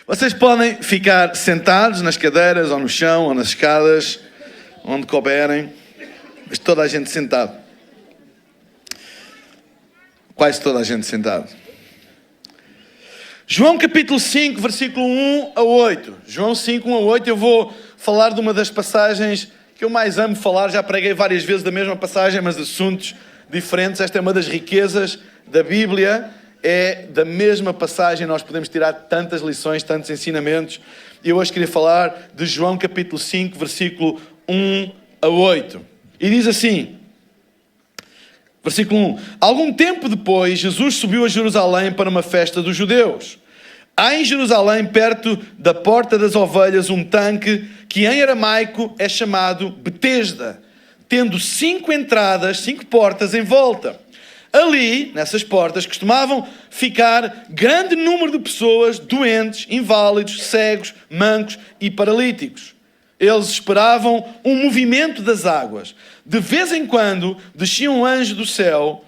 Vocês podem ficar sentados nas cadeiras, ou no chão, ou nas escadas, onde couberem, mas toda a gente sentado. Quase toda a gente sentado. João capítulo 5, versículo 1 a 8. João 5, 1 a 8, eu vou falar de uma das passagens que eu mais amo falar. Já preguei várias vezes da mesma passagem, mas de assuntos diferentes. Esta é uma das riquezas da Bíblia. É da mesma passagem, nós podemos tirar tantas lições, tantos ensinamentos. E eu hoje queria falar de João capítulo 5, versículo 1 a 8. E diz assim, versículo 1. Algum tempo depois, Jesus subiu a Jerusalém para uma festa dos judeus. Há em Jerusalém, perto da Porta das Ovelhas, um tanque que em aramaico é chamado Betesda, tendo 5 entradas, 5 portas em volta. Ali, nessas portas, costumavam ficar grande número de pessoas doentes, inválidos, cegos, mancos e paralíticos. Eles esperavam um movimento das águas. De vez em quando, descia um anjo do céu,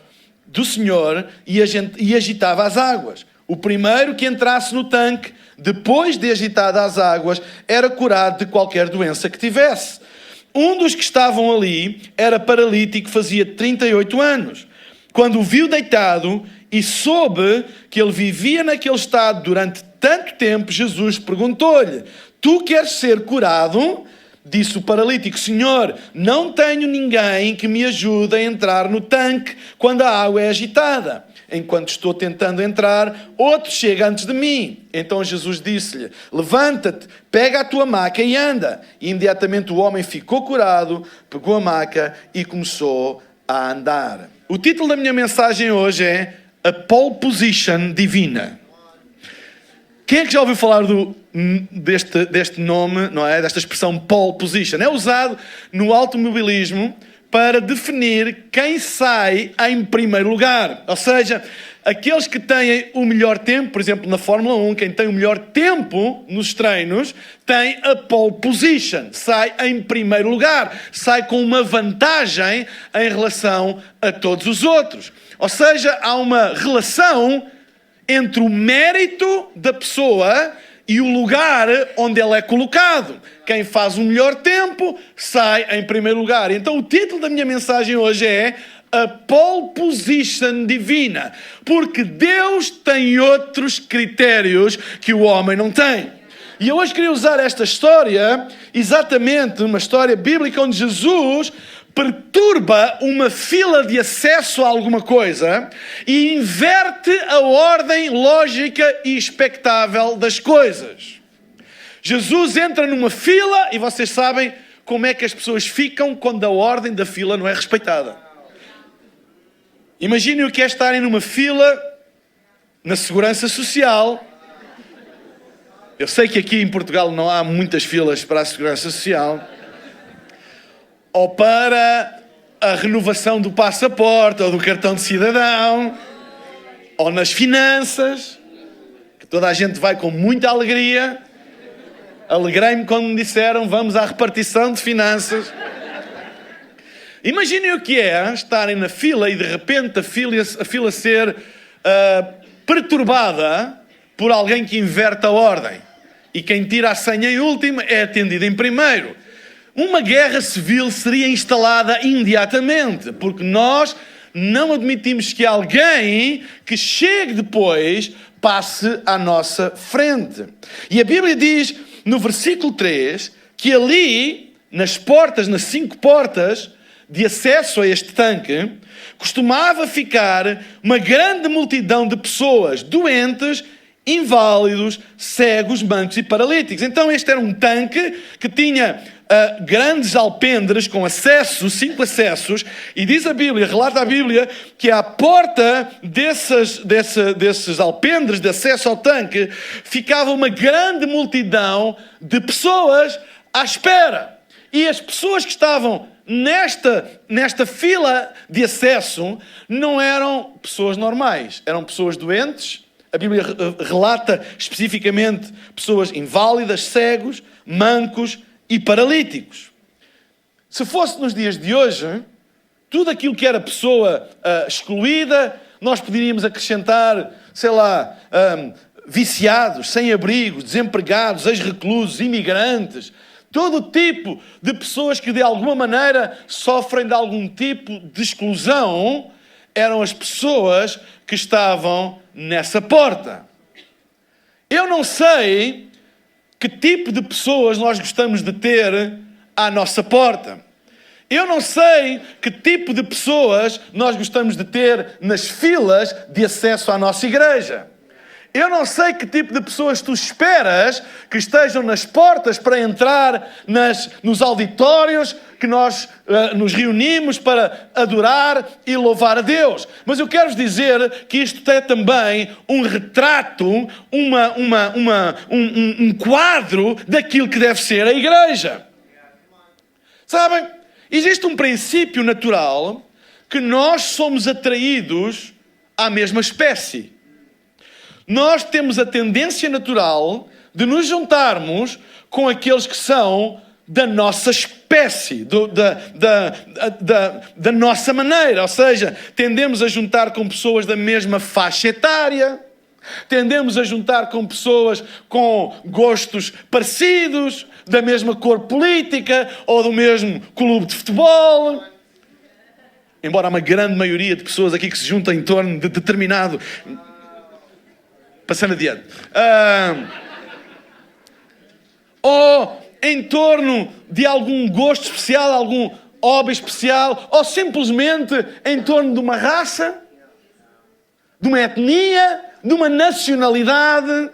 do Senhor, e agitava as águas. O primeiro que entrasse no tanque, depois de agitadas as águas, era curado de qualquer doença que tivesse. Um dos que estavam ali era paralítico, fazia 38 anos. Quando o viu deitado e soube que ele vivia naquele estado durante tanto tempo, Jesus perguntou-lhe: tu queres ser curado? Disse o paralítico: Senhor, não tenho ninguém que me ajude a entrar no tanque quando a água é agitada. Enquanto estou tentando entrar, outro chega antes de mim. Então Jesus disse-lhe: levanta-te, pega a tua maca e anda. E imediatamente o homem ficou curado, pegou a maca e começou a andar. O título da minha mensagem hoje é A Pole Position Divina. Quem é que já ouviu falar deste nome, não é? Desta expressão pole position? É usado no automobilismo para definir quem sai em primeiro lugar. Ou seja, aqueles que têm o melhor tempo, por exemplo, na Fórmula 1, quem tem o melhor tempo nos treinos, tem a pole position, sai em primeiro lugar, sai com uma vantagem em relação a todos os outros. Ou seja, há uma relação entre o mérito da pessoa e o lugar onde ela é colocado. Quem faz o melhor tempo sai em primeiro lugar. Então o título da minha mensagem hoje é A Pole Position Divina, porque Deus tem outros critérios que o homem não tem. E eu hoje queria usar esta história, exatamente uma história bíblica onde Jesus perturba uma fila de acesso a alguma coisa e inverte a ordem lógica e expectável das coisas. Jesus entra numa fila e vocês sabem como é que as pessoas ficam quando a ordem da fila não é respeitada. Imaginem o que é estarem numa fila na Segurança Social. Eu sei que aqui em Portugal não há muitas filas para a Segurança Social. Ou para a renovação do passaporte, ou do cartão de cidadão, ou nas finanças, que toda a gente vai com muita alegria. Alegrei-me quando me disseram, vamos à repartição de finanças. Imaginem o que é estarem na fila e de repente a fila ser perturbada por alguém que inverte a ordem. E quem tira a senha em último é atendido em primeiro. Uma guerra civil seria instalada imediatamente, porque nós não admitimos que alguém que chegue depois passe à nossa frente. E a Bíblia diz no versículo 3 que ali, nas portas, nas 5 portas de acesso a este tanque, costumava ficar uma grande multidão de pessoas doentes, inválidos, cegos, mancos e paralíticos. Então este era um tanque que tinha grandes alpendres com acesso, 5 acessos, e diz a Bíblia, relata a Bíblia, que à porta desses alpendres de acesso ao tanque ficava uma grande multidão de pessoas à espera. E as pessoas que estavam nesta fila de acesso não eram pessoas normais, eram pessoas doentes. A Bíblia relata especificamente pessoas inválidas, cegos, mancos e paralíticos. Se fosse nos dias de hoje, tudo aquilo que era pessoa excluída, nós poderíamos acrescentar, sei lá, viciados, sem abrigo, desempregados, ex-reclusos, imigrantes, todo tipo de pessoas que de alguma maneira sofrem de algum tipo de exclusão, eram as pessoas que estavam nessa porta. Eu não sei que tipo de pessoas nós gostamos de ter à nossa porta. Eu não sei que tipo de pessoas nós gostamos de ter nas filas de acesso à nossa igreja. Eu não sei que tipo de pessoas tu esperas que estejam nas portas para entrar nos auditórios que nós nos reunimos para adorar e louvar a Deus. Mas eu quero-vos dizer que isto é também um retrato, um quadro daquilo que deve ser a igreja. Sabem, existe um princípio natural que nós somos atraídos à mesma espécie. Nós temos a tendência natural de nos juntarmos com aqueles que são da nossa espécie, da nossa maneira. Ou seja, tendemos a juntar com pessoas da mesma faixa etária, tendemos a juntar com pessoas com gostos parecidos, da mesma cor política ou do mesmo clube de futebol. Embora há uma grande maioria de pessoas aqui que se juntam em torno de determinado... Passando adiante. Ou em torno de algum gosto especial, algum hobby especial, ou simplesmente em torno de uma raça, de uma etnia, de uma nacionalidade,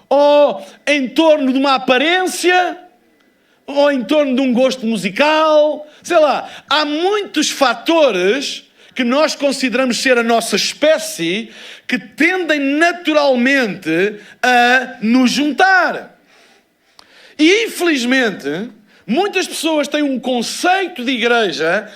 ou em torno de uma aparência, ou em torno de um gosto musical. Sei lá, há muitos fatores que nós consideramos ser a nossa espécie, que tendem naturalmente a nos juntar. E infelizmente, muitas pessoas têm um conceito de igreja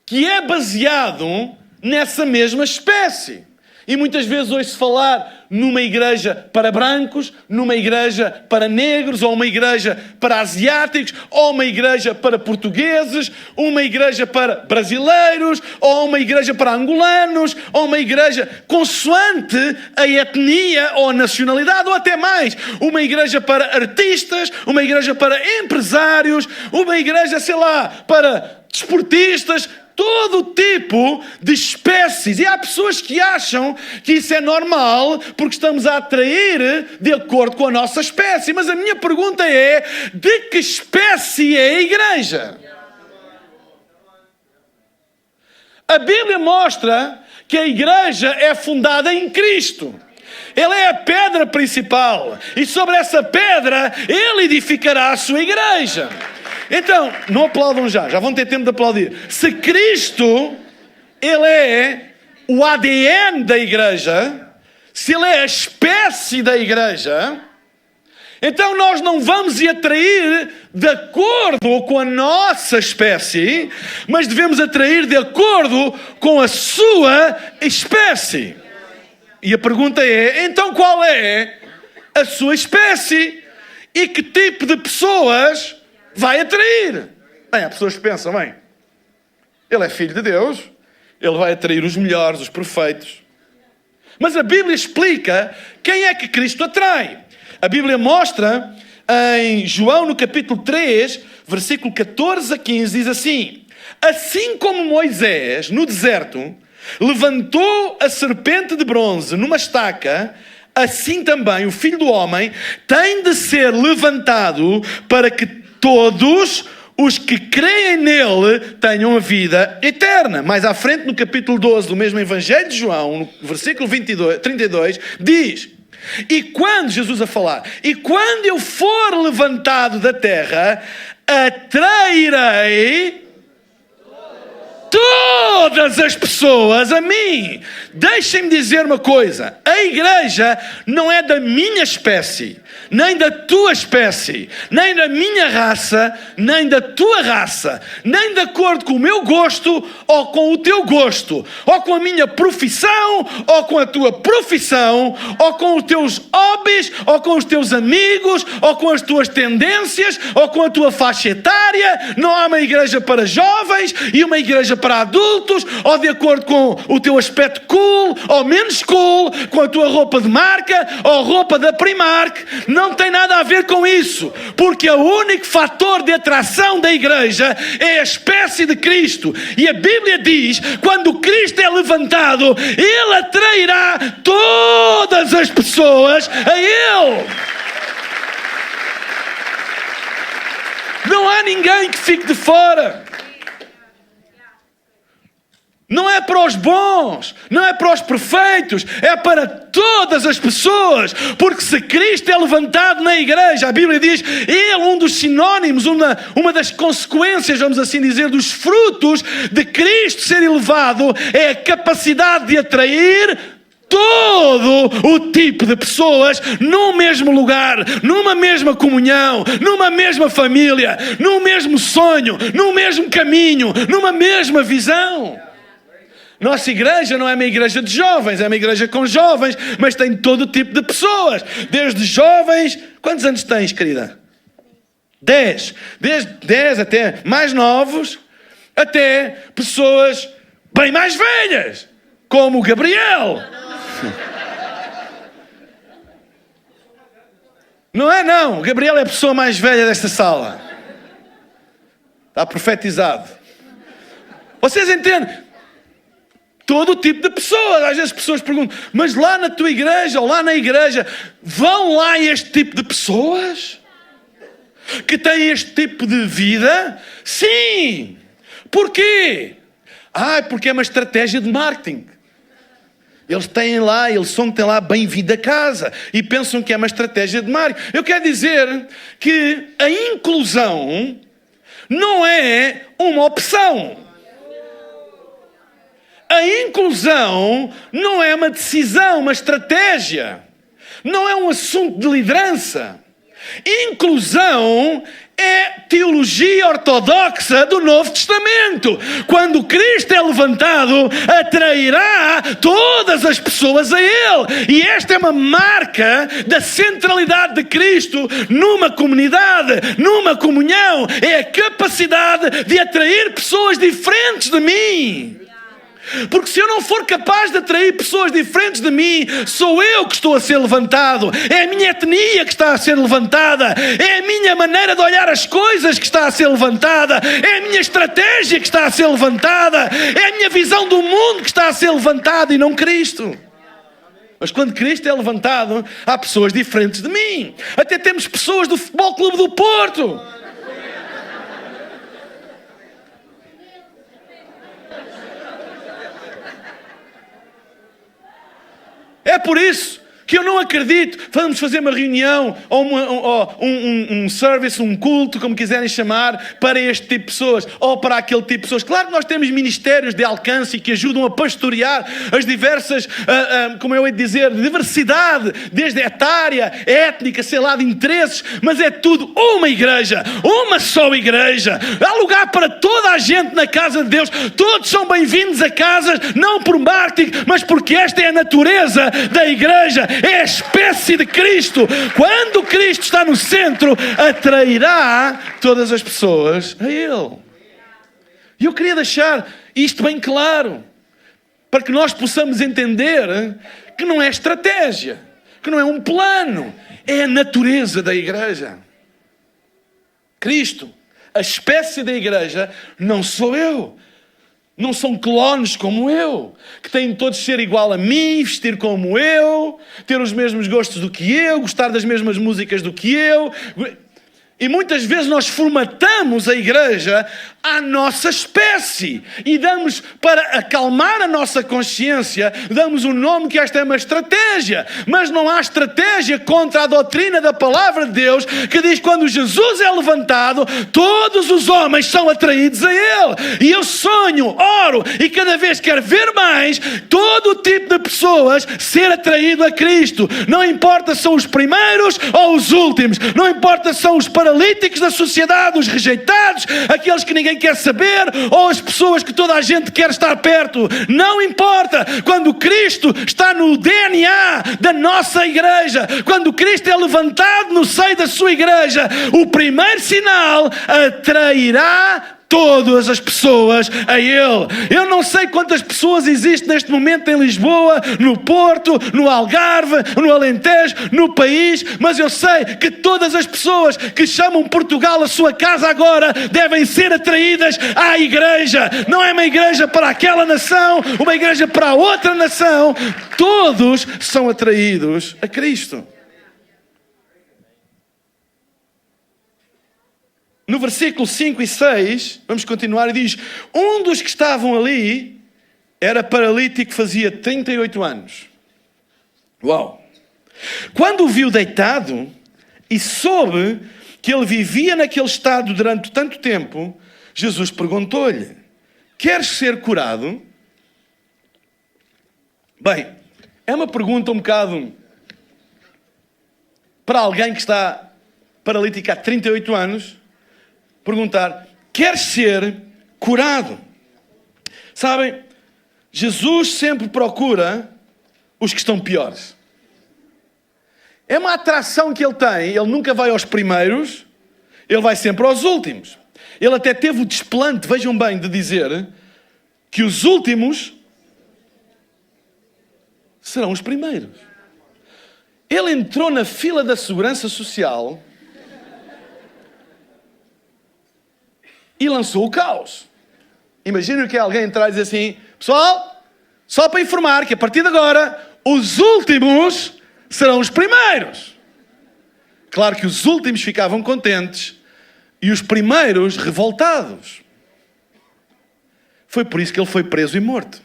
que é baseado nessa mesma espécie. E muitas vezes ouço falar numa igreja para brancos, numa igreja para negros, ou uma igreja para asiáticos, ou uma igreja para portugueses, uma igreja para brasileiros, ou uma igreja para angolanos, ou uma igreja consoante a etnia ou a nacionalidade, ou até mais, uma igreja para artistas, uma igreja para empresários, uma igreja, sei lá, para desportistas, todo tipo de espécies. E há pessoas que acham que isso é normal porque estamos a atrair de acordo com a nossa espécie. Mas a minha pergunta é: de que espécie é a igreja? A Bíblia mostra que a igreja é fundada em Cristo. Ele é a pedra principal. E sobre essa pedra, Ele edificará a sua igreja. Então, não aplaudam já vão ter tempo de aplaudir. Se Cristo, Ele é o ADN da igreja, se Ele é a espécie da igreja, então nós não vamos atrair de acordo com a nossa espécie, mas devemos atrair de acordo com a sua espécie. E a pergunta é, então qual é a sua espécie? E que tipo de pessoas vai atrair? Bem, há pessoas que pensam, bem, Ele é filho de Deus, Ele vai atrair os melhores, os perfeitos. Mas a Bíblia explica quem é que Cristo atrai. A Bíblia mostra em João, no capítulo 3, versículo 14 a 15, diz assim: assim como Moisés, no deserto, levantou a serpente de bronze numa estaca, assim também o Filho do Homem tem de ser levantado para que todos os que creem nele tenham a vida eterna. Mais à frente, no capítulo 12 do mesmo Evangelho de João, no versículo 32, diz: e quando, Jesus a falar, e quando eu for levantado da terra, atrairei todas as pessoas a mim. Deixem-me dizer uma coisa: a igreja não é da minha espécie, nem da tua espécie, nem da minha raça, nem da tua raça, nem de acordo com o meu gosto ou com o teu gosto, ou com a minha profissão ou com a tua profissão, ou com os teus hobbies, ou com os teus amigos, ou com as tuas tendências, ou com a tua faixa etária. Não há uma igreja para jovens e uma igreja para adultos, ou de acordo com o teu aspecto cool, ou menos cool, com a tua roupa de marca, ou roupa da Primark. Não tem nada a ver com isso, porque o único fator de atração da igreja é a espécie de Cristo. E a Bíblia diz, quando Cristo é levantado, Ele atrairá todas as pessoas a Ele. Não há ninguém que fique de fora. Não é para os bons, não é para os perfeitos, é para todas as pessoas. Porque se Cristo é levantado na igreja, a Bíblia diz, Ele, um dos sinónimos, uma das consequências, vamos assim dizer, dos frutos de Cristo ser elevado, é a capacidade de atrair todo o tipo de pessoas num mesmo lugar, numa mesma comunhão, numa mesma família, num mesmo sonho, num mesmo caminho, numa mesma visão. Nossa igreja não é uma igreja de jovens, é uma igreja com jovens, mas tem todo tipo de pessoas. Desde jovens... Quantos anos tens, querida? 10. Desde 10 até mais novos, até pessoas bem mais velhas, como o Gabriel. Não é não, o Gabriel é a pessoa mais velha desta sala. Está profetizado. Vocês entendem? Todo tipo de pessoas. Às vezes pessoas perguntam, mas lá na tua igreja ou lá na igreja, vão lá este tipo de pessoas? Que têm este tipo de vida? Sim! Porquê? Porque é uma estratégia de marketing. Eles têm lá bem-vindo a casa. E pensam que é uma estratégia de marketing. Eu quero dizer que a inclusão não é uma opção. A inclusão não é uma decisão, uma estratégia. Não é um assunto de liderança. Inclusão é teologia ortodoxa do Novo Testamento. Quando Cristo é levantado, atrairá todas as pessoas a Ele. E esta é uma marca da centralidade de Cristo numa comunidade, numa comunhão. É a capacidade de atrair pessoas diferentes de mim. Porque se eu não for capaz de atrair pessoas diferentes de mim, sou eu que estou a ser levantado. É a minha etnia que está a ser levantada. É a minha maneira de olhar as coisas que está a ser levantada. É a minha estratégia que está a ser levantada. É a minha visão do mundo que está a ser levantada e não Cristo. Mas quando Cristo é levantado, há pessoas diferentes de mim. Até temos pessoas do Futebol Clube do Porto. É por isso que eu não acredito, vamos fazer uma reunião ou um service, um culto, como quiserem chamar, para este tipo de pessoas ou para aquele tipo de pessoas. Claro que nós temos ministérios de alcance que ajudam a pastorear as diversas, como eu ia dizer, diversidade, desde etária, étnica, sei lá, de interesses, mas é tudo uma igreja, uma só igreja. Há lugar para toda a gente na casa de Deus. Todos são bem-vindos a casa, não por marketing, mas porque esta é a natureza da igreja. É a espécie de Cristo. Quando Cristo está no centro, atrairá todas as pessoas a Ele. E eu queria deixar isto bem claro, para que nós possamos entender que não é estratégia, que não é um plano, é a natureza da igreja. Cristo, a espécie da igreja, não sou eu. Não são clones como eu, que têm todos de ser igual a mim, vestir como eu, ter os mesmos gostos do que eu, gostar das mesmas músicas do que eu. E muitas vezes nós formatamos a igreja à nossa espécie e damos, para acalmar a nossa consciência, damos um nome que esta é uma estratégia. Mas não há estratégia contra a doutrina da palavra de Deus, que diz que quando Jesus é levantado, todos os homens são atraídos a Ele. E eu sonho, oro e cada vez quero ver mais todo o tipo de pessoas ser atraído a Cristo. Não importa se são os primeiros ou os últimos, não importa se são os paralíticos da sociedade, os rejeitados, aqueles que ninguém quer saber, ou as pessoas que toda a gente quer estar perto. Não importa. Quando Cristo está no DNA da nossa igreja, quando Cristo é levantado no seio da sua igreja, o primeiro sinal atrairá todas as pessoas a Ele. Eu não sei quantas pessoas existem neste momento em Lisboa, no Porto, no Algarve, no Alentejo, no país, mas eu sei que todas as pessoas que chamam Portugal a sua casa agora devem ser atraídas à igreja. Não é uma igreja para aquela nação, uma igreja para a outra nação. Todos são atraídos a Cristo. No versículo 5 e 6, vamos continuar, e diz: um dos que estavam ali era paralítico, fazia 38 anos. Uau! Quando o viu deitado e soube que ele vivia naquele estado durante tanto tempo, Jesus perguntou-lhe: queres ser curado? Bem, é uma pergunta um bocado para alguém que está paralítico há 38 anos. Perguntar: quer ser curado? Sabem, Jesus sempre procura os que estão piores. É uma atração que ele tem. Ele nunca vai aos primeiros, ele vai sempre aos últimos. Ele até teve o desplante, vejam bem, de dizer que os últimos serão os primeiros. Ele entrou na fila da Segurança Social e lançou o caos. Imaginem que alguém entrar e dizer assim: pessoal, só para informar que a partir de agora os últimos serão os primeiros. Claro que os últimos ficavam contentes e os primeiros revoltados. Foi por isso que ele foi preso e morto.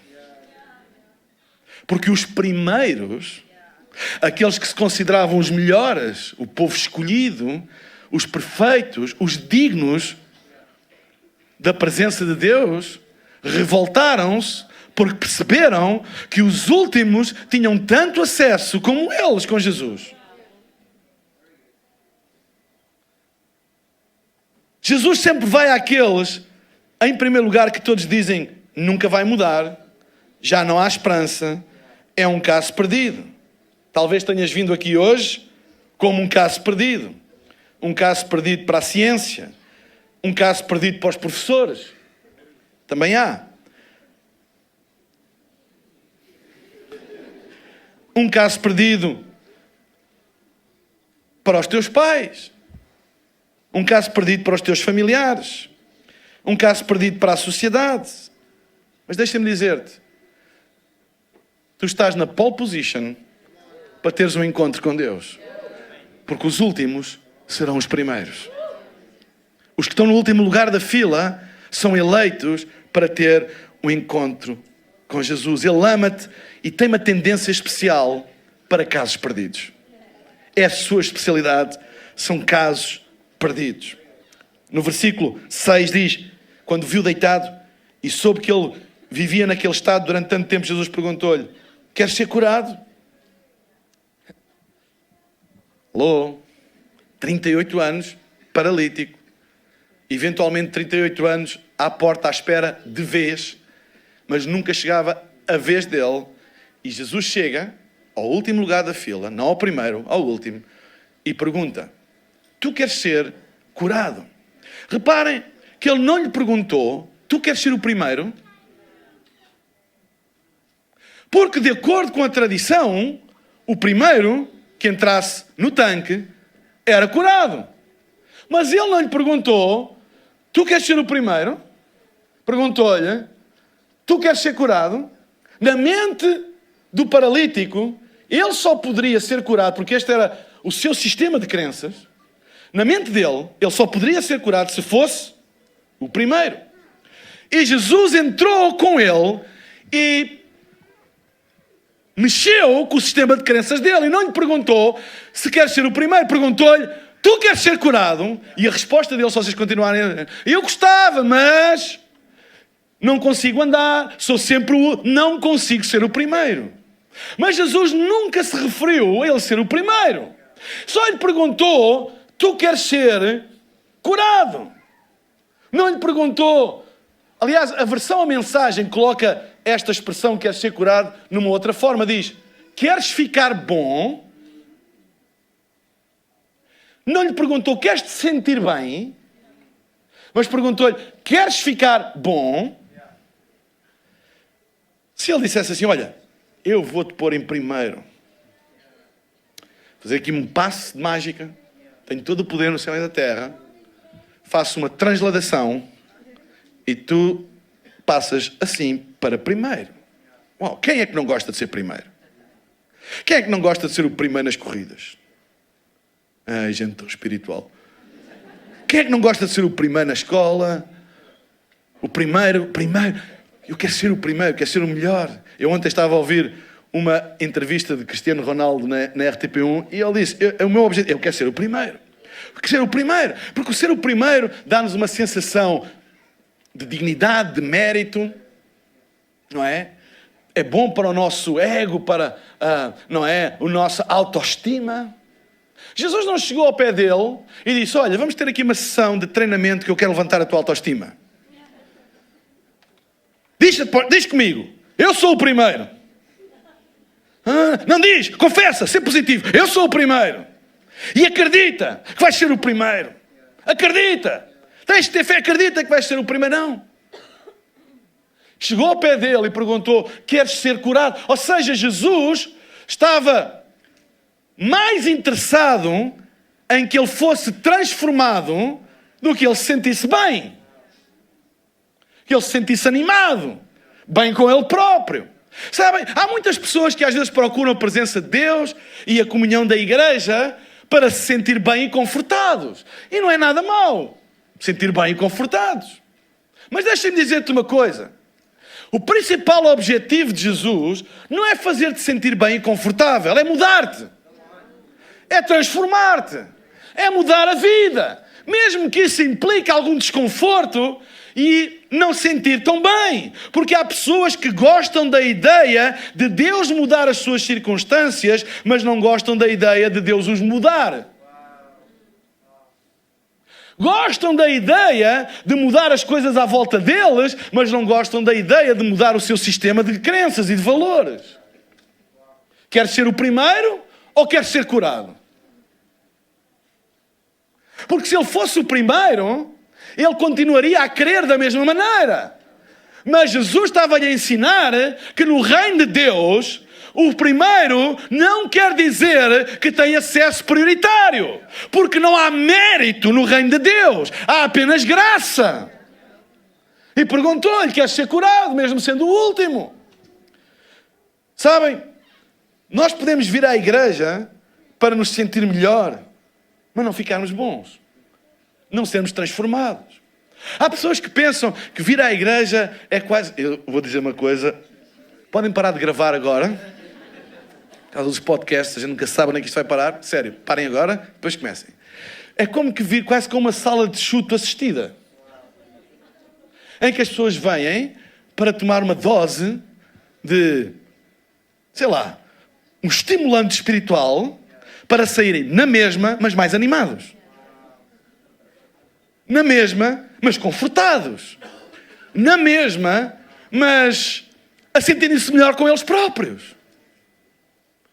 Porque os primeiros, aqueles que se consideravam os melhores, o povo escolhido, os perfeitos, os dignos da presença de Deus, revoltaram-se porque perceberam que os últimos tinham tanto acesso como eles com Jesus. Jesus sempre vai àqueles, em primeiro lugar, que todos dizem: nunca vai mudar, já não há esperança, é um caso perdido. Talvez tenhas vindo aqui hoje como um caso perdido. Um caso perdido para a ciência. Um caso perdido para os professores. Também há. Um caso perdido para os teus pais. Um caso perdido para os teus familiares. Um caso perdido para a sociedade. Mas deixa-me dizer-te, tu estás na pole position para teres um encontro com Deus. Porque os últimos serão os primeiros. Os que estão no último lugar da fila são eleitos para ter um encontro com Jesus. Ele ama-te e tem uma tendência especial para casos perdidos. É a sua especialidade, são casos perdidos. No versículo 6 diz: quando viu deitado e soube que ele vivia naquele estado durante tanto tempo, Jesus perguntou-lhe: queres ser curado? Alô? 38 anos, paralítico. Eventualmente 38 anos à porta à espera de vez, mas nunca chegava a vez dele. E Jesus chega ao último lugar da fila, não ao primeiro, ao último, e pergunta: tu queres ser curado? Reparem que ele não lhe perguntou: tu queres ser o primeiro? Porque de acordo com a tradição, o primeiro que entrasse no tanque era curado. Mas ele não lhe perguntou: tu queres ser o primeiro? Perguntou-lhe: tu queres ser curado? Na mente do paralítico, ele só poderia ser curado, porque este era o seu sistema de crenças. Na mente dele, ele só poderia ser curado se fosse o primeiro. E Jesus entrou com ele e mexeu com o sistema de crenças dele. E não lhe perguntou se quer ser o primeiro. Perguntou-lhe: tu queres ser curado? E a resposta dele, se vocês continuarem: eu gostava, mas não consigo andar, sou sempre não consigo ser o primeiro. Mas Jesus nunca se referiu a ele ser o primeiro. Só lhe perguntou: tu queres ser curado? Não lhe perguntou. Aliás, a versão, a mensagem, coloca esta expressão, queres ser curado, numa outra forma. Diz: queres ficar bom? Não lhe perguntou: queres te sentir bem? Mas perguntou-lhe, queres ficar bom? Se ele dissesse assim, olha, eu vou-te pôr em primeiro. Fazer aqui um passe de mágica. Tenho todo o poder no céu e na terra. Faço uma transladação. E tu passas assim para primeiro. Uau, quem é que não gosta de ser primeiro? Quem é que não gosta de ser o primeiro nas corridas? Ai, gente tão espiritual. Quem é que não gosta de ser o primeiro na escola? O primeiro. Eu quero ser o primeiro, quero ser o melhor. Eu ontem estava a ouvir uma entrevista de Cristiano Ronaldo na RTP1 e ele disse, o meu objetivo, eu quero ser o primeiro. Eu quero ser o primeiro. Porque o ser o primeiro dá-nos uma sensação de dignidade, de mérito, não é? É bom para o nosso ego, para, não é? O nossa autoestima. Jesus não chegou ao pé dele e disse, olha, vamos ter aqui uma sessão de treinamento que eu quero levantar a tua autoestima. Diz comigo, eu sou o primeiro. Não diz, confessa, ser positivo, eu sou o primeiro. E acredita que vais ser o primeiro. Acredita. Tens de ter fé, acredita que vais ser o primeiro. Não. Chegou ao pé dele e perguntou, queres ser curado? Ou seja, Jesus estava mais interessado em que ele fosse transformado do que ele se sentisse bem. Que ele se sentisse animado, bem com ele próprio. Sabem, há muitas pessoas que às vezes procuram a presença de Deus e a comunhão da igreja para se sentir bem e confortados. E não é nada mau sentir bem e confortados. Mas deixa-me dizer-te uma coisa. O principal objetivo de Jesus não é fazer-te sentir bem e confortável, é mudar-te. É transformar-te. É mudar a vida. Mesmo que isso implique algum desconforto e não sentir tão bem. Porque há pessoas que gostam da ideia de Deus mudar as suas circunstâncias, mas não gostam da ideia de Deus os mudar. Gostam da ideia de mudar as coisas à volta deles, mas não gostam da ideia de mudar o seu sistema de crenças e de valores. Quer ser o primeiro ou quer ser curado? Porque se ele fosse o primeiro, ele continuaria a crer da mesma maneira. Mas Jesus estava-lhe a ensinar que no reino de Deus, o primeiro não quer dizer que tem acesso prioritário. Porque não há mérito no reino de Deus. Há apenas graça. E perguntou-lhe, queres ser curado, mesmo sendo o último? Sabem, nós podemos vir à igreja para nos sentir melhor, mas não ficarmos bons. Não sermos transformados. Há pessoas que pensam que vir à igreja é quase... Eu vou dizer uma coisa. Podem parar de gravar agora. Por causa dos podcasts, a gente nunca sabe nem que isto vai parar. Sério, parem agora, depois comecem. É como que vir quase com uma sala de chuto assistida. Em que as pessoas vêm para tomar uma dose de, sei lá, um estimulante espiritual para saírem na mesma, mas mais animados. Na mesma, mas confortados. Na mesma, mas a sentirem-se melhor com eles próprios.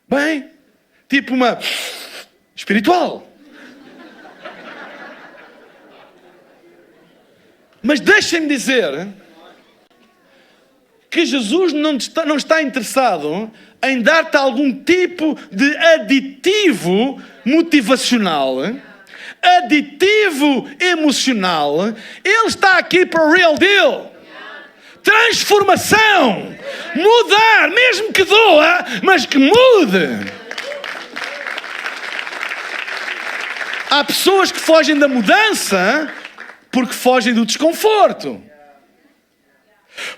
Bem, tipo uma espiritual. Mas deixem-me dizer que Jesus não está interessado em dar-te algum tipo de aditivo motivacional, aditivo emocional. Ele está aqui para o real deal. Transformação. Mudar, mesmo que doa, mas que mude. Há pessoas que fogem da mudança porque fogem do desconforto.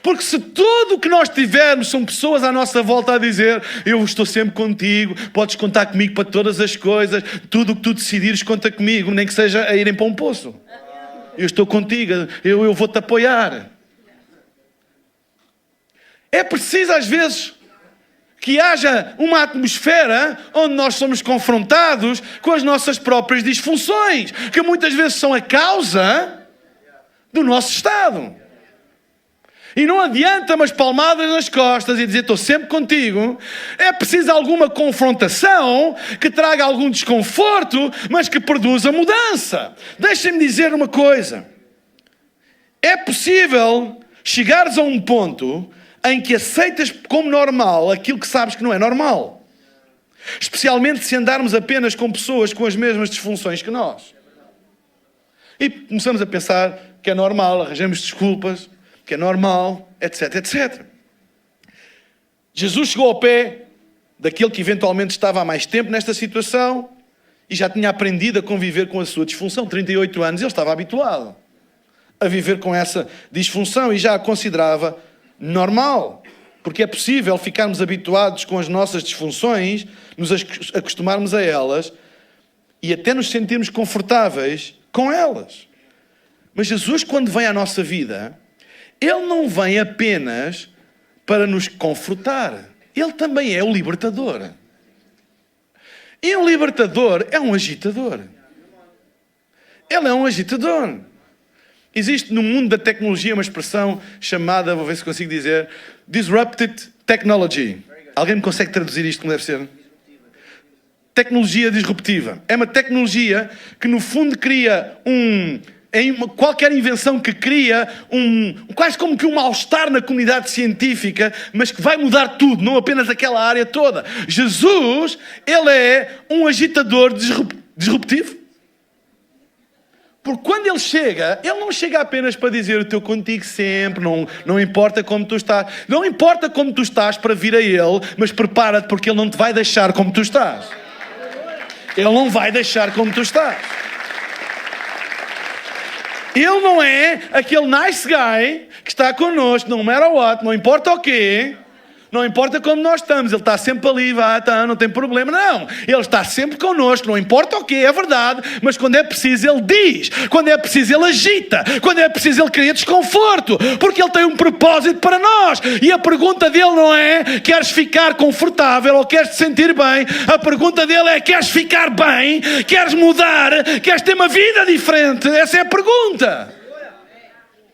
Porque se tudo o que nós tivermos são pessoas à nossa volta a dizer, eu estou sempre contigo, podes contar comigo para todas as coisas, tudo o que tu decidires conta comigo, nem que seja a irem para um poço. Eu estou contigo, eu vou-te apoiar. É preciso às vezes que haja uma atmosfera onde nós somos confrontados com as nossas próprias disfunções, que muitas vezes são a causa do nosso estado. E não adianta umas palmadas nas costas e dizer estou sempre contigo. É preciso alguma confrontação que traga algum desconforto, mas que produza mudança. Deixem-me dizer uma coisa. É possível chegares a um ponto em que aceitas como normal aquilo que sabes que não é normal. Especialmente se andarmos apenas com pessoas com as mesmas disfunções que nós. E começamos a pensar que é normal, arranjamos desculpas, que é normal, etc, etc. Jesus chegou ao pé daquele que eventualmente estava há mais tempo nesta situação e já tinha aprendido a conviver com a sua disfunção. 38 anos, ele estava habituado a viver com essa disfunção e já a considerava normal. Porque é possível ficarmos habituados com as nossas disfunções, nos acostumarmos a elas e até nos sentirmos confortáveis com elas. Mas Jesus, quando vem à nossa vida, Ele não vem apenas para nos confortar. Ele também é o libertador. E um libertador é um agitador. Ele é um agitador. Existe no mundo da tecnologia uma expressão chamada, vou ver se consigo dizer, disrupted technology. Alguém me consegue traduzir isto como deve ser? Tecnologia disruptiva. É uma tecnologia que no fundo cria qualquer invenção que cria quase como que um mal-estar na comunidade científica, mas que vai mudar tudo, não apenas aquela área toda. Jesus, Ele é um agitador disruptivo. Porque quando Ele chega, Ele não chega apenas para dizer: eu estou contigo sempre, não importa como tu estás. Não importa como tu estás para vir a Ele, mas prepara-te porque Ele não te vai deixar como tu estás. Ele não vai deixar como tu estás. Ele não é aquele nice guy que está connosco, no matter what, não importa o quê. Não importa como nós estamos, Ele está sempre ali, não tem problema. Não, Ele está sempre connosco, não importa o quê, é verdade. Mas quando é preciso Ele diz, quando é preciso Ele agita, quando é preciso Ele cria desconforto, porque Ele tem um propósito para nós. E a pergunta dele não é: queres ficar confortável ou queres te sentir bem? A pergunta dele é: queres ficar bem? Queres mudar? Queres ter uma vida diferente? Essa é a pergunta.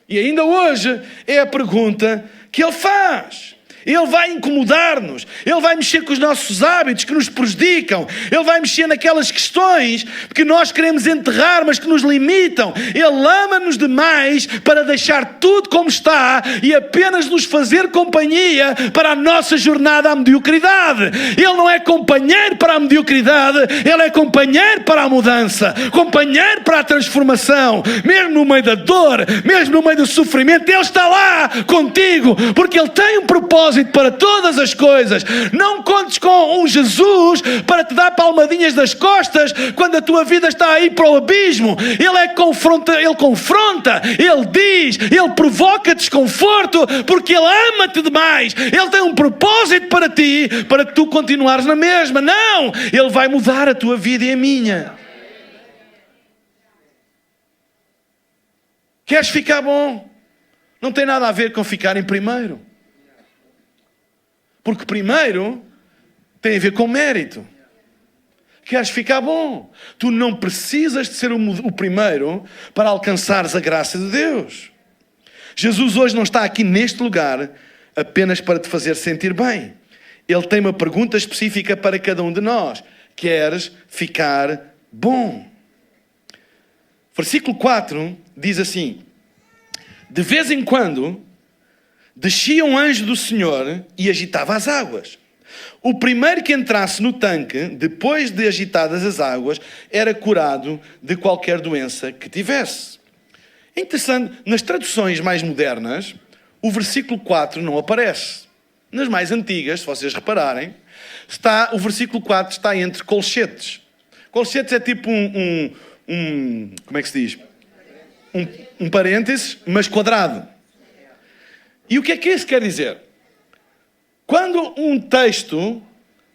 E ainda hoje é a pergunta que Ele faz. Ele vai incomodar-nos, Ele vai mexer com os nossos hábitos que nos prejudicam, Ele vai mexer naquelas questões que nós queremos enterrar, mas que nos limitam. Ele ama-nos demais para deixar tudo como está e apenas nos fazer companhia para a nossa jornada à mediocridade. Ele não é companheiro para a mediocridade, Ele é companheiro para a mudança, companheiro para a transformação. Mesmo no meio da dor, mesmo no meio do sofrimento, Ele está lá contigo, porque Ele tem um propósito para todas as coisas. Não contes com um Jesus para te dar palmadinhas das costas quando a tua vida está aí para o abismo. Ele confronta, Ele diz, Ele provoca desconforto, porque Ele ama-te demais. Ele tem um propósito para ti, para que tu continuares na mesma. Não, Ele vai mudar a tua vida e a minha. Queres ficar bom? Não tem nada a ver com ficar em primeiro. Porque primeiro tem a ver com mérito. Queres ficar bom? Tu não precisas de ser o primeiro para alcançares a graça de Deus. Jesus hoje não está aqui neste lugar apenas para te fazer sentir bem. Ele tem uma pergunta específica para cada um de nós. Queres ficar bom? Versículo 4 diz assim: de vez em quando descia um anjo do Senhor e agitava as águas. O primeiro que entrasse no tanque, depois de agitadas as águas, era curado de qualquer doença que tivesse. É interessante, nas traduções mais modernas, o versículo 4 não aparece. Nas mais antigas, se vocês repararem, o versículo 4 está entre colchetes. Colchetes é tipo como é que se diz? Um parênteses, mas quadrado. E o que é que isso quer dizer? Quando um texto,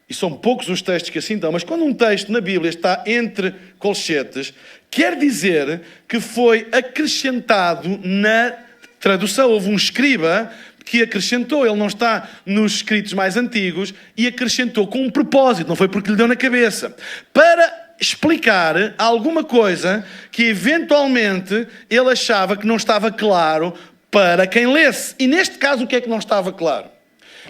e são poucos os textos que assim estão, mas quando um texto na Bíblia está entre colchetes, quer dizer que foi acrescentado na tradução. Houve um escriba que acrescentou, ele não está nos escritos mais antigos, e acrescentou com um propósito, não foi porque lhe deu na cabeça, para explicar alguma coisa que eventualmente ele achava que não estava claro para quem lesse. E neste caso, o que é que não estava claro?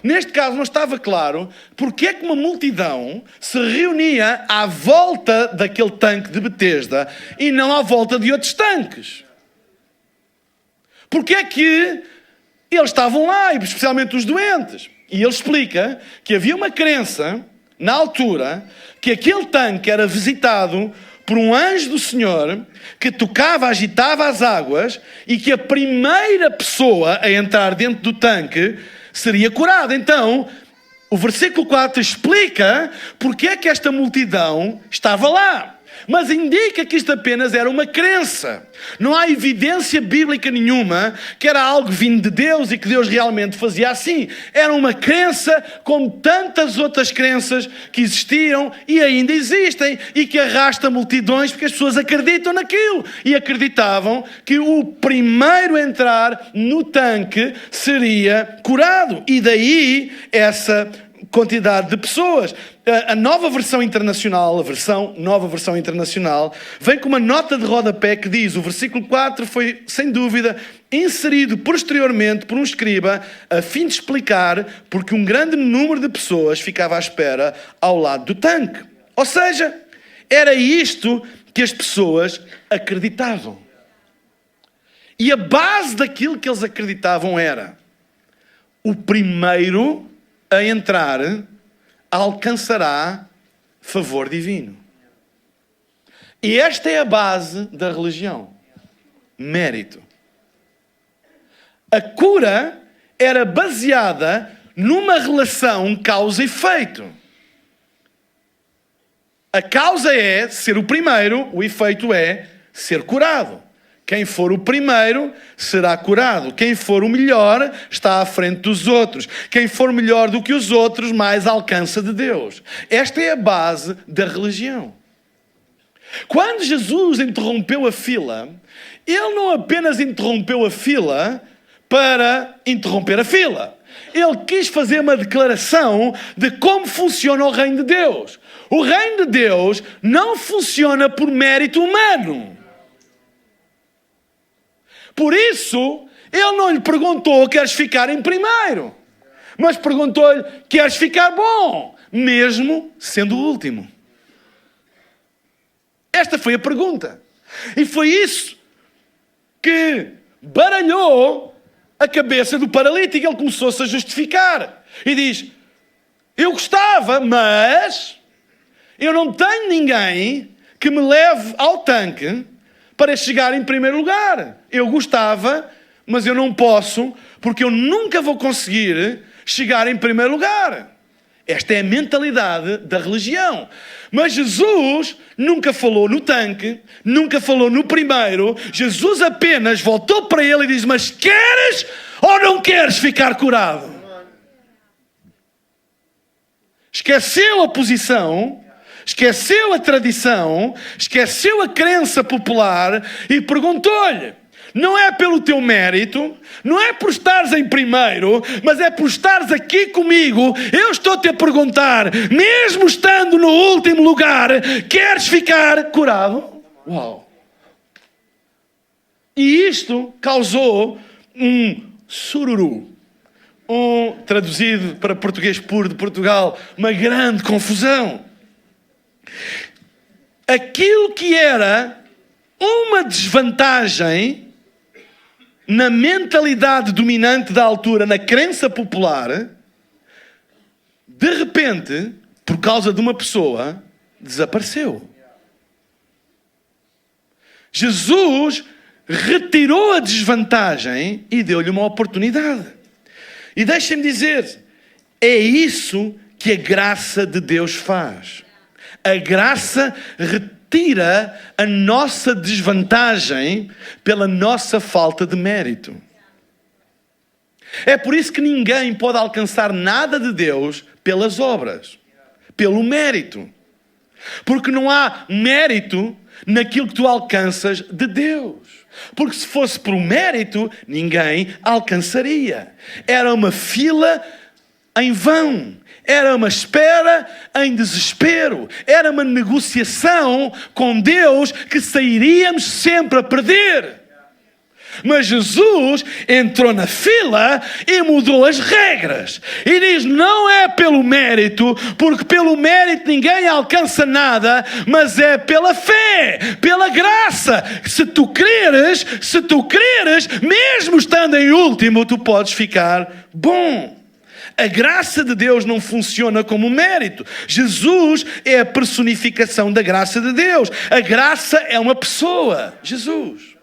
Neste caso não estava claro porque é que uma multidão se reunia à volta daquele tanque de Betesda e não à volta de outros tanques. Porque é que eles estavam lá, especialmente os doentes. E ele explica que havia uma crença, na altura, que aquele tanque era visitado por um anjo do Senhor que tocava, agitava as águas e que a primeira pessoa a entrar dentro do tanque seria curada. Então, o versículo 4 explica porque é que esta multidão estava lá. Mas indica que isto apenas era uma crença. Não há evidência bíblica nenhuma que era algo vindo de Deus e que Deus realmente fazia assim. Era uma crença como tantas outras crenças que existiam e ainda existem e que arrasta multidões porque as pessoas acreditam naquilo. E acreditavam que o primeiro a entrar no tanque seria curado. E daí essa quantidade de pessoas. A nova versão internacional, nova versão internacional, vem com uma nota de rodapé que diz: o versículo 4 foi, sem dúvida, inserido posteriormente por um escriba a fim de explicar porque um grande número de pessoas ficava à espera ao lado do tanque. Ou seja, era isto que as pessoas acreditavam. E a base daquilo que eles acreditavam era: o primeiro a entrar alcançará favor divino. E esta é a base da religião. Mérito. A cura era baseada numa relação causa e efeito. A causa é ser o primeiro, o efeito é ser curado. Quem for o primeiro será curado. Quem for o melhor está à frente dos outros. Quem for melhor do que os outros, mais alcança de Deus. Esta é a base da religião. Quando Jesus interrompeu a fila, ele não apenas interrompeu a fila para interromper a fila. Ele quis fazer uma declaração de como funciona o reino de Deus. O reino de Deus não funciona por mérito humano. Por isso, ele não lhe perguntou: queres ficar em primeiro? Mas perguntou-lhe: queres ficar bom? Mesmo sendo o último. Esta foi a pergunta. E foi isso que baralhou a cabeça do paralítico. Ele começou-se a justificar. E diz: eu gostava, mas eu não tenho ninguém que me leve ao tanque para chegar em primeiro lugar. Eu gostava, mas eu não posso, porque eu nunca vou conseguir chegar em primeiro lugar. Esta é a mentalidade da religião. Mas Jesus nunca falou no tanque, nunca falou no primeiro. Jesus apenas voltou para ele e disse: mas queres ou não queres ficar curado? Esqueceu a posição, esqueceu a tradição, esqueceu a crença popular e perguntou-lhe: não é pelo teu mérito, não é por estares em primeiro, mas é por estares aqui comigo. Eu estou-te a perguntar, mesmo estando no último lugar, queres ficar curado? Uau! E isto causou um sururu. Traduzido para português puro de Portugal, uma grande confusão. Aquilo que era uma desvantagem na mentalidade dominante da altura, na crença popular, de repente, por causa de uma pessoa, desapareceu. Jesus retirou a desvantagem e deu-lhe uma oportunidade. E deixem-me dizer, é isso que a graça de Deus faz. A graça retira a nossa desvantagem pela nossa falta de mérito. É por isso que ninguém pode alcançar nada de Deus pelas obras, pelo mérito. Porque não há mérito naquilo que tu alcanças de Deus. Porque se fosse por mérito, ninguém alcançaria. Era uma fila em vão. Era uma espera em desespero. Era uma negociação com Deus que sairíamos sempre a perder. Mas Jesus entrou na fila e mudou as regras. E diz, não é pelo mérito, porque pelo mérito ninguém alcança nada, mas é pela fé, pela graça. graça, se tu creres, mesmo estando em último, tu podes ficar bom. A graça de Deus não funciona como mérito. Jesus é a personificação da graça de Deus. A graça é uma pessoa, Jesus.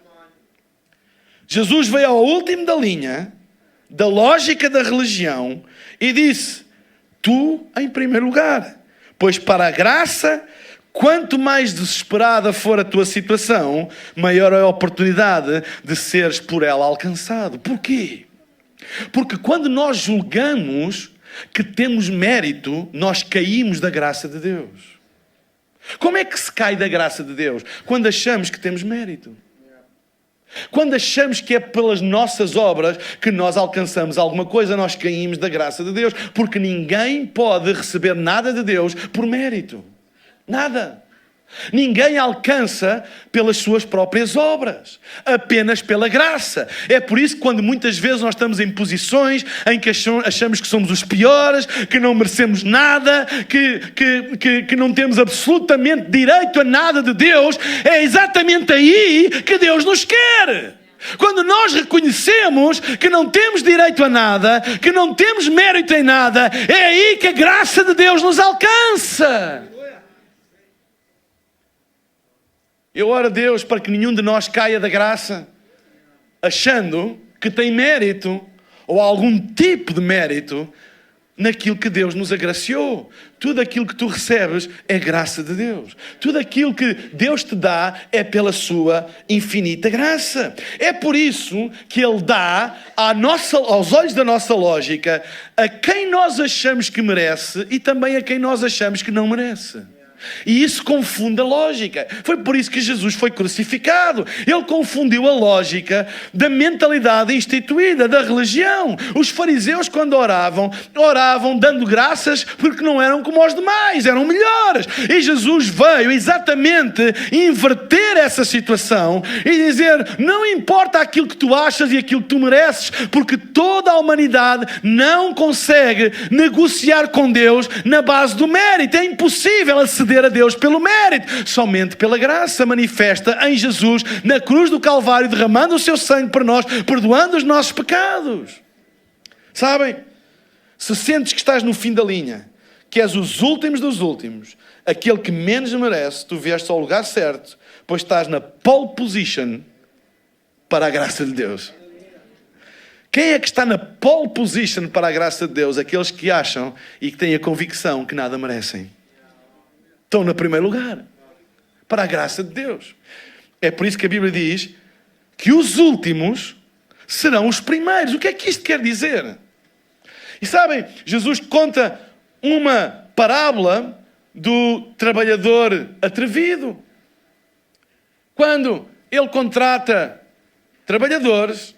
Jesus veio ao último da linha, da lógica da religião, e disse: tu em primeiro lugar. Pois para a graça, quanto mais desesperada for a tua situação, maior é a oportunidade de seres por ela alcançado. Porquê? Porque quando nós julgamos que temos mérito, nós caímos da graça de Deus. Como é que se cai da graça de Deus? Quando achamos que temos mérito. Quando achamos que é pelas nossas obras que nós alcançamos alguma coisa, nós caímos da graça de Deus. Porque ninguém pode receber nada de Deus por mérito. Nada. Ninguém alcança pelas suas próprias obras, apenas pela graça. É por isso que quando muitas vezes nós estamos em posições em que achamos que somos os piores, que não merecemos nada, que não temos absolutamente direito a nada de Deus, é exatamente aí que Deus nos quer. Quando nós reconhecemos que não temos direito a nada, que não temos mérito em nada, é aí que a graça de Deus nos alcança. Eu oro a Deus para que nenhum de nós caia da graça achando que tem mérito ou algum tipo de mérito naquilo que Deus nos agraciou. Tudo aquilo que tu recebes é graça de Deus. Tudo aquilo que Deus te dá é pela sua infinita graça. É por isso que Ele dá aos olhos da nossa lógica a quem nós achamos que merece e também a quem nós achamos que não merece. E isso confunde a lógica. Foi por isso que Jesus foi crucificado. Ele confundiu a lógica da mentalidade instituída, da religião. Os fariseus, quando oravam dando graças porque não eram como os demais, eram melhores. E Jesus veio exatamente inverter essa situação e dizer: não importa aquilo que tu achas e aquilo que tu mereces, porque toda a humanidade não consegue negociar com Deus na base do mérito. É impossível aceder a Deus pelo mérito, somente pela graça manifesta em Jesus na cruz do Calvário, derramando o seu sangue por nós, perdoando os nossos pecados. Sabem, se sentes que estás no fim da linha, que és os últimos dos últimos, aquele que menos merece, tu vieste ao lugar certo, pois estás na pole position para a graça de Deus. Quem é que está na pole position para a graça de Deus? Aqueles que acham e que têm a convicção que nada merecem. Estão no primeiro lugar, para a graça de Deus. É por isso que a Bíblia diz que os últimos serão os primeiros. O que é que isto quer dizer? E sabem, Jesus conta uma parábola do trabalhador atrevido. Quando ele contrata trabalhadores,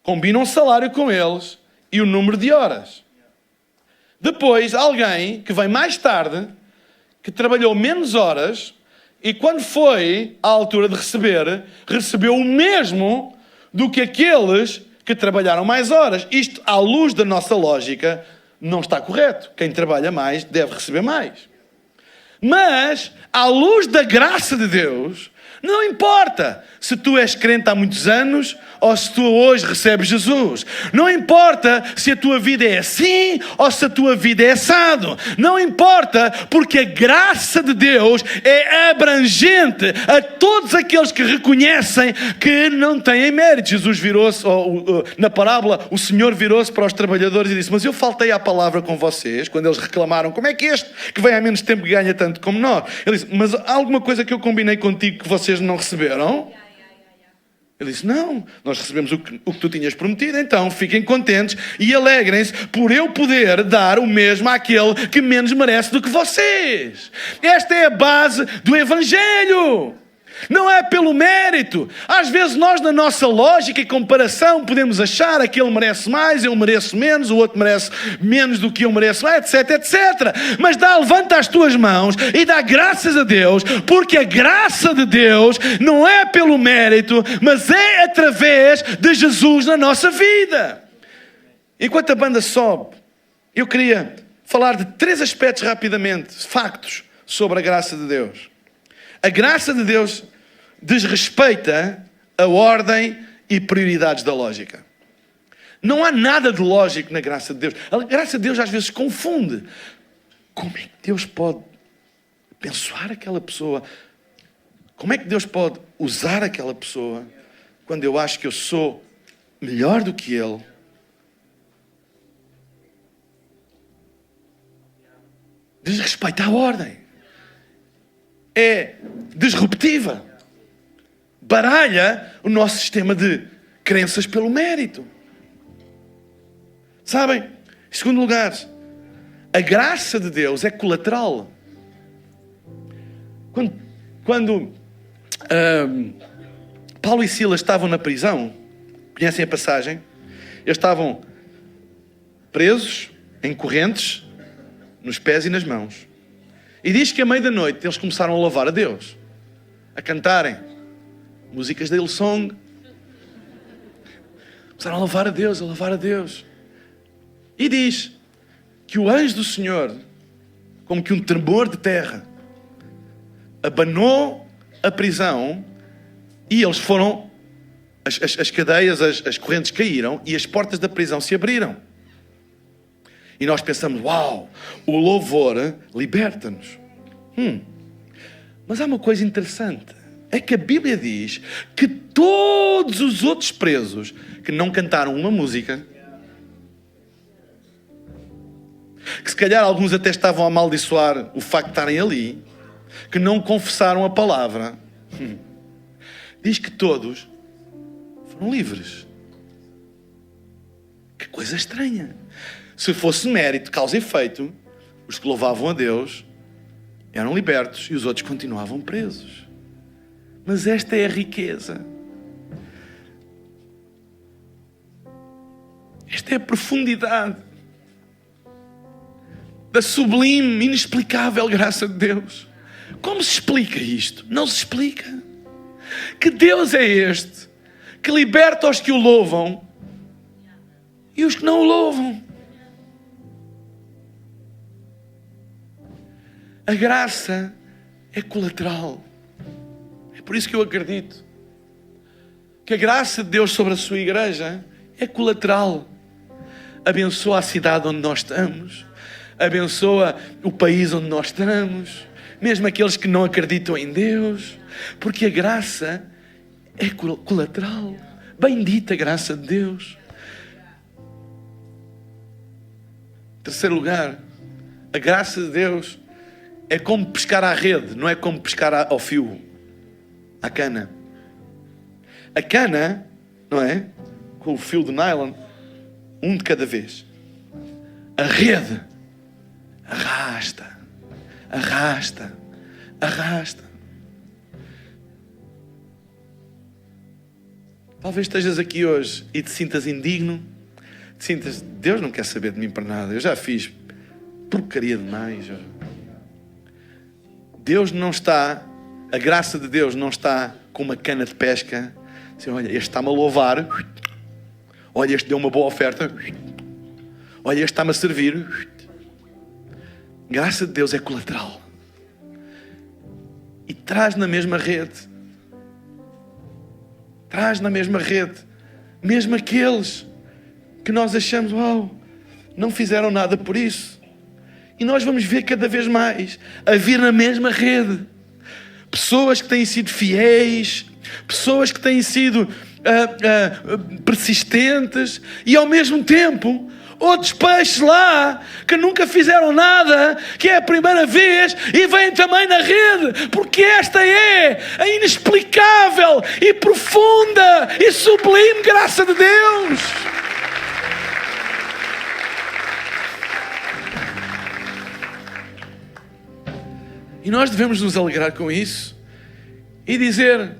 combina um salário com eles e o número de horas. Depois, alguém que vem mais tarde, que trabalhou menos horas, e quando foi à altura de receber, recebeu o mesmo do que aqueles que trabalharam mais horas. Isto, à luz da nossa lógica, não está correto. Quem trabalha mais deve receber mais. Mas, à luz da graça de Deus, não importa se tu és crente há muitos anos ou se tu hoje recebes Jesus. Não importa se a tua vida é assim ou se a tua vida é assado. Não importa, porque a graça de Deus é abrangente a todos aqueles que reconhecem que não têm mérito. Jesus virou-se, na parábola, o Senhor virou-se para os trabalhadores e disse: mas eu faltei à palavra com vocês, quando eles reclamaram: como é que este, que vem há menos tempo, ganha tanto como nós? Ele disse: mas há alguma coisa que eu combinei contigo que vocês não receberam? Ele disse: não, nós recebemos o que tu tinhas prometido, então fiquem contentes e alegrem-se por eu poder dar o mesmo àquele que menos merece do que vocês. Esta é a base do Evangelho. Não é pelo mérito. Às vezes nós, na nossa lógica e comparação, podemos achar que ele merece mais, eu mereço menos, o outro merece menos do que eu mereço, etc, etc. Mas levanta as tuas mãos e dá graças a Deus, porque a graça de Deus não é pelo mérito, mas é através de Jesus na nossa vida. Enquanto a banda sobe, eu queria falar de 3 aspectos rapidamente, factos sobre a graça de Deus. A graça de Deus desrespeita a ordem e prioridades da lógica. Não há nada de lógico na graça de Deus. A graça de Deus às vezes confunde. Como é que Deus pode abençoar aquela pessoa? Como é que Deus pode usar aquela pessoa quando eu acho que eu sou melhor do que Ele? Desrespeita a ordem. É disruptiva. Baralha o nosso sistema de crenças pelo mérito. Sabem? Em segundo lugar, a graça de Deus é colateral. Quando Paulo e Silas estavam na prisão, conhecem a passagem? Eles estavam presos em correntes, nos pés e nas mãos. E diz que à meia da noite eles começaram a louvar a Deus, a cantarem músicas da Hillsong. Começaram a louvar a Deus, a louvar a Deus. E diz que o anjo do Senhor, como que um tremor de terra, abanou a prisão e eles foram, as cadeias, as correntes caíram e as portas da prisão se abriram. E nós pensamos, uau, o louvor liberta-nos. Mas há uma coisa interessante. É que a Bíblia diz que todos os outros presos que não cantaram uma música, que se calhar alguns até estavam a amaldiçoar o facto de estarem ali, que não confessaram a palavra, diz que todos foram livres. Que coisa estranha. Se fosse mérito, causa e efeito, os que louvavam a Deus eram libertos e os outros continuavam presos. Mas esta é a riqueza. Esta é a profundidade da sublime, inexplicável graça de Deus. Como se explica isto? Não se explica. Que Deus é este que liberta os que o louvam e os que não o louvam? A graça é colateral. É por isso que eu acredito que a graça de Deus sobre a sua igreja é colateral. Abençoa a cidade onde nós estamos, abençoa o país onde nós estamos, mesmo aqueles que não acreditam em Deus, porque a graça é colateral. Bendita a graça de Deus. Em terceiro lugar, a graça de Deus é como pescar à rede, não é como pescar ao fio, à cana. A cana, não é? Com o fio de nylon, um de cada vez. A rede arrasta, arrasta, arrasta. Talvez estejas aqui hoje e te sintas indigno, te sintas, Deus não quer saber de mim para nada, eu já fiz porcaria demais. Deus não está, a graça de Deus não está com uma cana de pesca, assim, olha, este está-me a louvar, olha, este deu uma boa oferta, olha, este está-me a servir. A graça de Deus é colateral e traz na mesma rede, mesmo aqueles que nós achamos, uau, não fizeram nada por isso. E nós vamos ver cada vez mais a vir na mesma rede pessoas que têm sido fiéis, pessoas que têm sido persistentes, e ao mesmo tempo outros peixes lá que nunca fizeram nada, que é a primeira vez e vêm também na rede, porque esta é a inexplicável e profunda e sublime graça de Deus. E nós devemos nos alegrar com isso e dizer: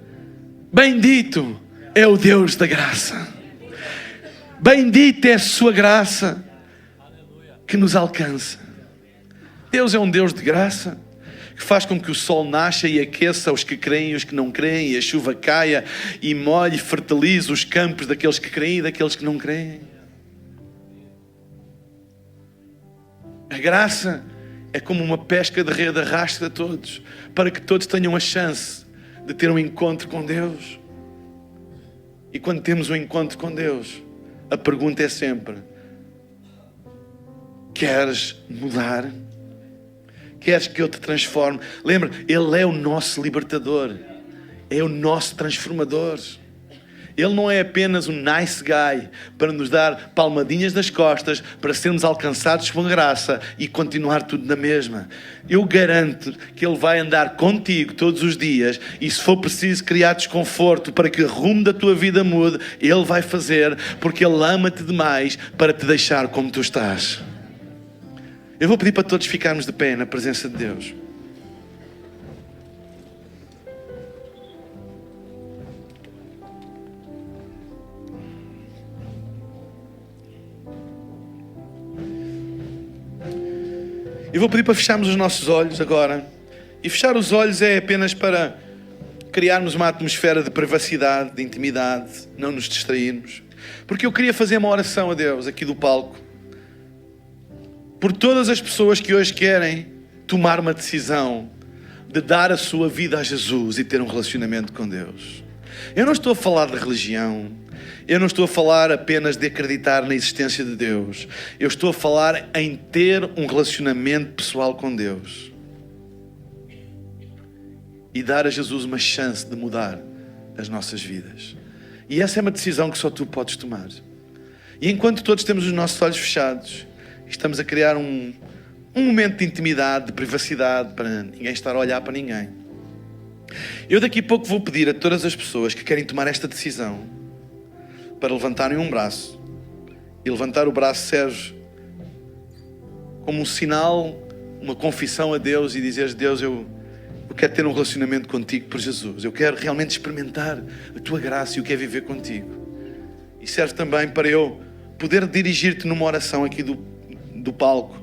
bendito é o Deus da graça. Bendita é a sua graça que nos alcança. Deus é um Deus de graça, que faz com que o sol nasça e aqueça os que creem e os que não creem, e a chuva caia e molhe e fertilize os campos daqueles que creem e daqueles que não creem. A graça é como uma pesca de rede, arrasta todos, para que todos tenham a chance de ter um encontro com Deus. E quando temos um encontro com Deus, a pergunta é sempre: queres mudar? Queres que eu te transforme? Lembra, Ele é o nosso libertador. É o nosso transformador. Ele não é apenas um nice guy para nos dar palmadinhas nas costas, para sermos alcançados com graça e continuar tudo na mesma. Eu garanto que Ele vai andar contigo todos os dias, e se for preciso criar desconforto para que o rumo da tua vida mude, Ele vai fazer, porque Ele ama-te demais para te deixar como tu estás. Eu vou pedir para todos ficarmos de pé na presença de Deus. Eu vou pedir para fecharmos os nossos olhos agora. E fechar os olhos é apenas para criarmos uma atmosfera de privacidade, de intimidade, não nos distrairmos. Porque eu queria fazer uma oração a Deus aqui do palco, por todas as pessoas que hoje querem tomar uma decisão de dar a sua vida a Jesus e ter um relacionamento com Deus. Eu não estou a falar de religião. Eu não estou a falar apenas de acreditar na existência de Deus. Eu estou a falar em ter um relacionamento pessoal com Deus. E dar a Jesus uma chance de mudar as nossas vidas. E essa é uma decisão que só tu podes tomar. E enquanto todos temos os nossos olhos fechados, estamos a criar um momento de intimidade, de privacidade, para ninguém estar a olhar para ninguém. Eu daqui a pouco vou pedir a todas as pessoas que querem tomar esta decisão para levantarem um braço. E levantar o braço serve como um sinal, uma confissão a Deus, e dizeres: Deus, eu quero ter um relacionamento contigo por Jesus. Eu quero realmente experimentar a tua graça e eu quero viver contigo. E serve também para eu poder dirigir-te numa oração aqui do palco,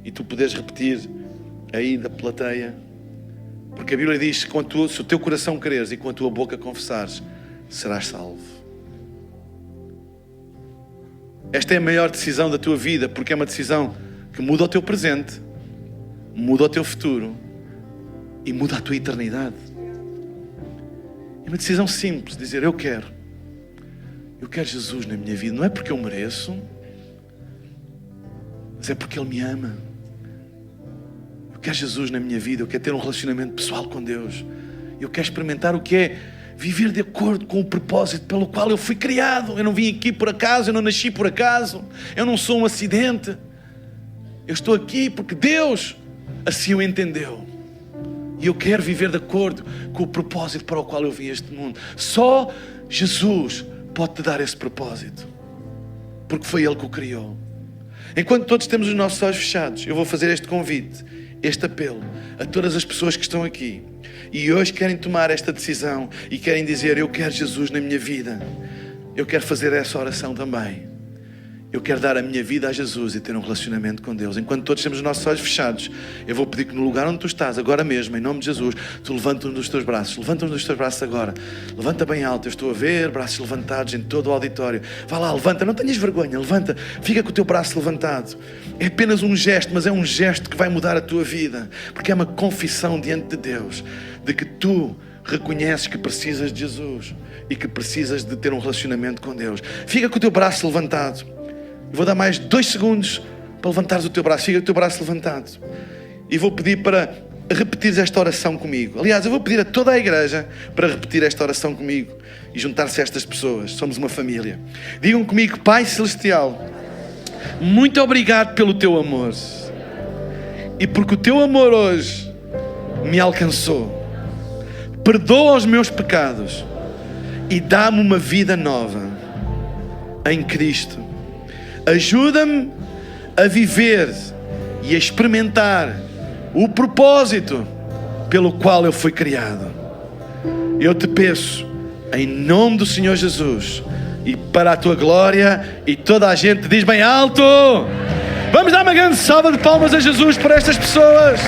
e tu poderes repetir aí da plateia, porque a Bíblia diz que se o teu coração creres e com a tua boca confessares, serás salvo. Esta é a maior decisão da tua vida, porque é uma decisão que muda o teu presente, muda o teu futuro e muda a tua eternidade. É uma decisão simples, dizer: eu quero Jesus na minha vida. Não é porque eu mereço, mas é porque Ele me ama. Eu quero Jesus na minha vida. Eu quero ter um relacionamento pessoal com Deus. Eu quero experimentar o que é viver de acordo com o propósito pelo qual eu fui criado. Eu não vim aqui por acaso, eu não nasci por acaso, eu não sou um acidente. Eu estou aqui porque Deus assim o entendeu. E eu quero viver de acordo com o propósito para o qual eu vim a este mundo. Só Jesus pode te dar esse propósito, porque foi Ele que o criou. Enquanto todos temos os nossos olhos fechados, eu vou fazer este convite, este apelo a todas as pessoas que estão aqui e hoje querem tomar esta decisão e querem dizer: eu quero Jesus na minha vida. Eu quero fazer essa oração também. Eu quero dar a minha vida a Jesus e ter um relacionamento com Deus. Enquanto todos temos os nossos olhos fechados, eu vou pedir que no lugar onde tu estás, agora mesmo, em nome de Jesus, tu levanta um dos teus braços. Levanta um dos teus braços agora. Levanta bem alto. Eu estou a ver braços levantados em todo o auditório. Vá lá, levanta. Não tenhas vergonha. Levanta. Fica com o teu braço levantado. É apenas um gesto, mas é um gesto que vai mudar a tua vida. Porque é uma confissão diante de Deus de que tu reconheces que precisas de Jesus e que precisas de ter um relacionamento com Deus. Fica com o teu braço levantado. Vou dar mais 2 segundos para levantares o teu braço. Fica o teu braço levantado. E vou pedir para repetires esta oração comigo. Aliás, eu vou pedir a toda a igreja para repetir esta oração comigo e juntar-se a estas pessoas. Somos uma família. Digam comigo: Pai Celestial, muito obrigado pelo teu amor. E porque o teu amor hoje me alcançou. Perdoa os meus pecados e dá-me uma vida nova em Cristo. Ajuda-me a viver e a experimentar o propósito pelo qual eu fui criado. Eu te peço, em nome do Senhor Jesus, e para a tua glória, e toda a gente diz bem alto: vamos dar uma grande salva de palmas a Jesus por estas pessoas.